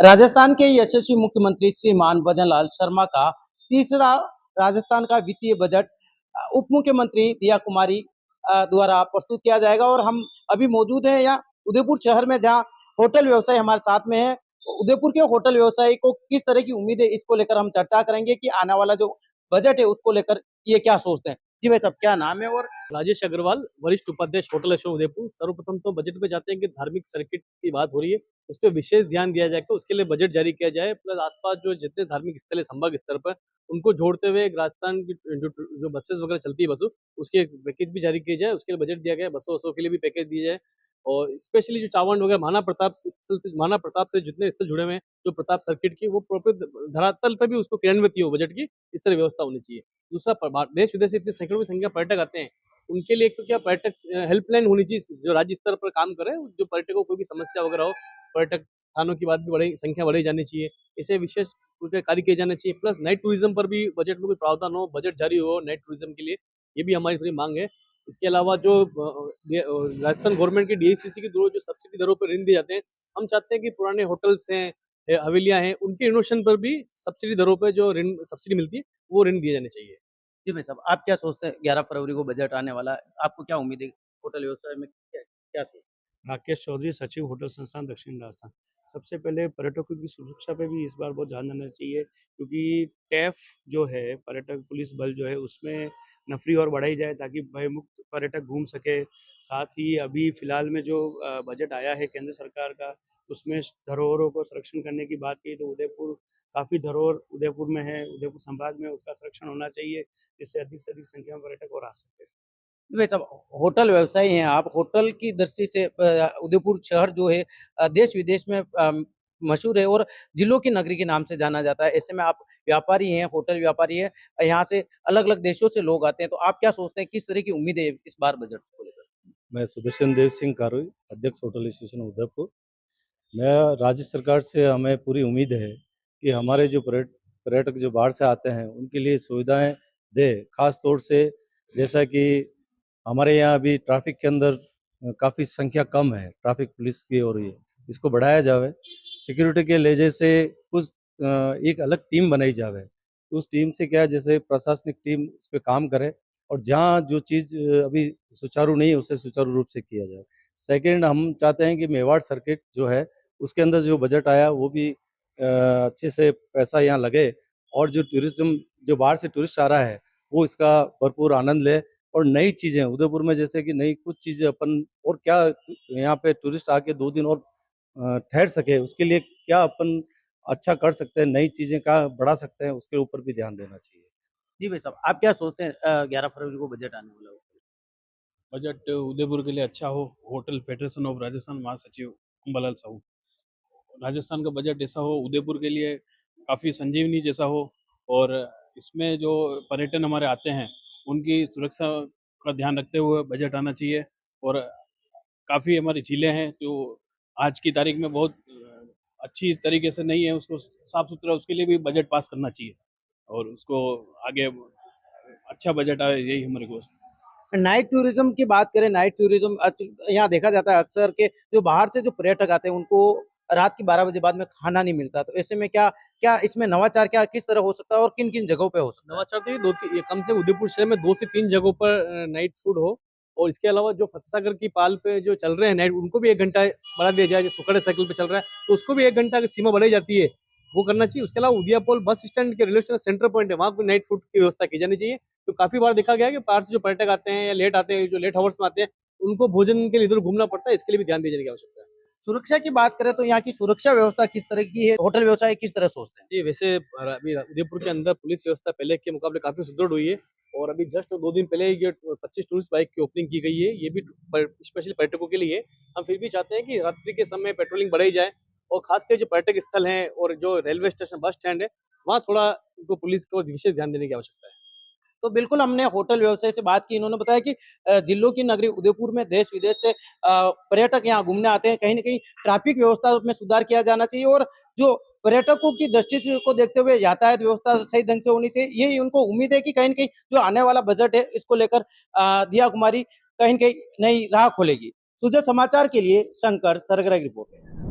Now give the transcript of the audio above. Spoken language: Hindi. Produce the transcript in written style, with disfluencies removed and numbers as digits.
राजस्थान के यशस्वी मुख्यमंत्री श्रीमान भजनलाल शर्मा का तीसरा राजस्थान का वित्तीय बजट उप मुख्यमंत्री दिया कुमारी द्वारा प्रस्तुत किया जाएगा। और हम अभी मौजूद हैं यहाँ उदयपुर शहर में, जहाँ होटल व्यवसाय हमारे साथ में है। उदयपुर के होटल व्यवसायी को किस तरह की उम्मीद है, इसको लेकर हम चर्चा करेंगे कि आने वाला जो बजट है उसको लेकर ये क्या सोचते हैं। जी भाई साहब, क्या नाम है? और राजेश अग्रवाल, वरिष्ठ उपाध्यक्ष होटल एसोसिएशन उदयपुर। सर्वप्रथम तो बजट पे जाते हैं कि धार्मिक सर्किट की बात हो रही है, उस पर विशेष ध्यान दिया जाए कि उसके लिए बजट जारी किया जाए। प्लस आसपास जो जितने धार्मिक स्थल है संभाग स्तर पर, उनको जोड़ते हुए एक राजस्थान की जो बसेस वगैरह चलती है बसों, उसके एक पैकेज भी जारी किया जाए। उसके लिए बजट दिया गया है, बसों वसों के लिए भी पैकेज दिया जाए। और स्पेशली जो चावंड वगैरह महाना प्रताप से जितने स्थल जुड़े हुए हैं, जो प्रताप सर्किट की, वो प्रॉपर धरातल पर भी उसको क्रियान्वित हो बजट की, इस तरह व्यवस्था होनी चाहिए। दूसरा, देश विदेश से इतने सैकड़ों की संख्या पर्यटक आते हैं, उनके लिए एक तो क्या पर्यटक हेल्पलाइन होनी चाहिए जो राज्य स्तर पर काम करे। जो पर्यटकों को कोई भी समस्या वगैरह हो, पर्यटक स्थानों की बात भी बढ़े, संख्या बढ़ाई जानी चाहिए। इसे विशेष कार्य किए जाने चाहिए। प्लस नाइट टूरिज्म पर भी बजट में कोई प्रावधान हो, बजट जारी हो नाइट टूरिज्म के लिए, ये भी हमारी थोड़ी मांग है। इसके अलावा जो राजस्थान गवर्नमेंट की डीएसीसी की जो सब्सिडी दरों पर ऋण दिए जाते हैं, हम चाहते हैं कि पुराने होटल्स हैं, हवेलियां हैं, उनके रिनोवेशन पर भी सब्सिडी दरों पर जो ऋण सब्सिडी मिलती है, वो ऋण दिए जाने चाहिए। जी भाई साहब, आप क्या सोचते हैं? 11 फरवरी को बजट आने वाला है, आपको क्या उम्मीद है होटल व्यवसाय में? क्या क्या सोचते राकेश चौधरी, सचिव होटल संस्थान दक्षिण राजस्थान। सबसे पहले पर्यटकों की सुरक्षा पे भी इस बार बहुत ध्यान देना चाहिए, क्योंकि टैफ जो है पर्यटक पुलिस बल जो है उसमें नफरी और बढ़ाई जाए ताकि भयमुक्त पर्यटक घूम सके। साथ ही अभी फिलहाल में जो बजट आया है केंद्र सरकार का, उसमें धरोहरों को संरक्षण करने की बात की, तो उदयपुर काफ़ी धरोहर उदयपुर में है, उदयपुर संभाग में उसका संरक्षण होना चाहिए, जिससे अधिक से अधिक संख्या में पर्यटक और आ सके। हैं? भाई साहब, होटल व्यवसायी हैं आप, होटल की दृष्टि से उदयपुर शहर जो है देश विदेश में मशहूर है और जिलों की नगरी के नाम से जाना जाता है। ऐसे में आप व्यापारी हैं, होटल व्यापारी हैं, यहाँ से अलग अलग देशों से लोग आते हैं, तो आप क्या सोचते हैं, किस तरह की उम्मीद है इस बार बजट को लेकर? मैं सुदर्शन देव सिंह कारोई, अध्यक्ष होटल एसोसिएशन उदयपुर। मैं राज्य सरकार से हमें पूरी उम्मीद है कि हमारे जो पर्यटक जो बाहर से आते हैं उनके लिए सुविधाएं दे। खास तौर से जैसा कि हमारे यहाँ अभी ट्रैफिक के अंदर काफ़ी संख्या कम है, ट्रैफिक पुलिस की, और ये इसको बढ़ाया जावे। सिक्योरिटी के लेजे से कुछ एक अलग टीम बनाई जावे, तो उस टीम से क्या, जैसे प्रशासनिक टीम उस पर काम करे और जहाँ जो चीज़ अभी सुचारू नहीं है उसे सुचारू रूप से किया जाए। सेकंड, हम चाहते हैं कि मेवाड़ सर्किट जो है उसके अंदर जो बजट आया वो भी अच्छे से पैसा यहाँ लगे, और जो टूरिज़्म जो बाहर से टूरिस्ट आ रहा है वो इसका भरपूर आनंद ले। और नई चीज़ें उदयपुर में, जैसे कि नई कुछ चीज़ें अपन और क्या यहाँ पे टूरिस्ट आके 2 दिन और ठहर सके, उसके लिए क्या अपन अच्छा कर सकते हैं, नई चीज़ें क्या बढ़ा सकते हैं, उसके ऊपर भी ध्यान देना चाहिए। जी भाई साहब, आप क्या सोचते हैं 11 फरवरी को बजट आने वाला है? बजट उदयपुर के लिए अच्छा हो। होटल फेडरेशन ऑफ राजस्थान महासचिव अंबालाल साहू। राजस्थान का बजट ऐसा हो उदयपुर के लिए काफ़ी संजीवनी जैसा हो, और इसमें जो पर्यटन हमारे आते हैं उनकी सुरक्षा का ध्यान रखते हुए बजट आना चाहिए। और काफ़ी हमारी झीलें हैं जो आज की तारीख में बहुत अच्छी तरीके से नहीं है, उसको साफ सुथरा, उसके लिए भी बजट पास करना चाहिए और उसको आगे अच्छा बजट आए, यही हमारी कोशिश। नाइट टूरिज्म की बात करें, नाइट टूरिज्म यहाँ देखा जाता है अक्सर के जो बाहर से जो पर्यटक आते हैं उनको रात की 12 बजे बाद में खाना नहीं मिलता, तो ऐसे में क्या क्या इसमें नवाचार क्या किस तरह हो सकता है और किन किन जगहों पे हो सकता है? नवाचार तो ये कम से उदयपुर शहर में 2 से 3 जगहों पर नाइट फूड हो। और इसके अलावा जो फतेहसागर की पाल पे जो चल रहे हैं नाइट, उनको भी 1 घंटा बढ़ा दिया जाए। जो सुकड़े साइकिल पे चल रहा है तो उसको भी 1 घंटा की सीमा बढ़ाई जाती है, वो करना चाहिए। उसके अलावा उदियापोल बस स्टैंड के रेलवे स्टेशन सेंटर पॉइंट है, वहाँ को नाइट फूड की व्यवस्था की जानी चाहिए। तो काफी बार देखा गया है कि बाहर से जो पर्यटक आते हैं या लेट आते हैं, जो लेट आवर्स में आते हैं, उनको भोजन के लिए इधर घूमना पड़ता है। इसके लिए भी ध्यान दिए जाने की आवश्यकता है। सुरक्षा की बात करें तो यहाँ की सुरक्षा व्यवस्था किस तरह की है, होटल व्यवसाय किस तरह सोचते हैं? जी, वैसे अभी उदयपुर के अंदर पुलिस व्यवस्था पहले के मुकाबले काफ़ी सुदृढ़ हुई है। और अभी जस्ट 2 दिन पहले ये 25 टूरिस्ट बाइक की ओपनिंग की गई है। ये भी स्पेशली पर्यटकों के लिए है। हम फिर भी चाहते हैं कि रात्रि के समय पेट्रोलिंग बढ़ाई जाए, और खासकर जो पर्यटक स्थल हैं और जो रेलवे स्टेशन, बस स्टैंड है, वहाँ थोड़ा उनको पुलिस को विशेष ध्यान देने की आवश्यकता है। तो बिल्कुल हमने होटल व्यवसाय से बात की, इन्होंने बताया कि जिलों की नगरी उदयपुर में देश विदेश से पर्यटक यहाँ घूमने आते हैं, कहीं न कहीं ट्रैफिक व्यवस्था में सुधार किया जाना चाहिए और जो पर्यटकों की दृष्टि से को देखते हुए यातायात व्यवस्था सही ढंग से होनी चाहिए। यही उनको उम्मीद है कि कहीं न कहीं जो आने वाला बजट है इसको लेकर दिया कुमारी कहीं न कहीं नई राह खोलेगी। सुजय समाचार के लिए शंकर सरगरा की रिपोर्ट है।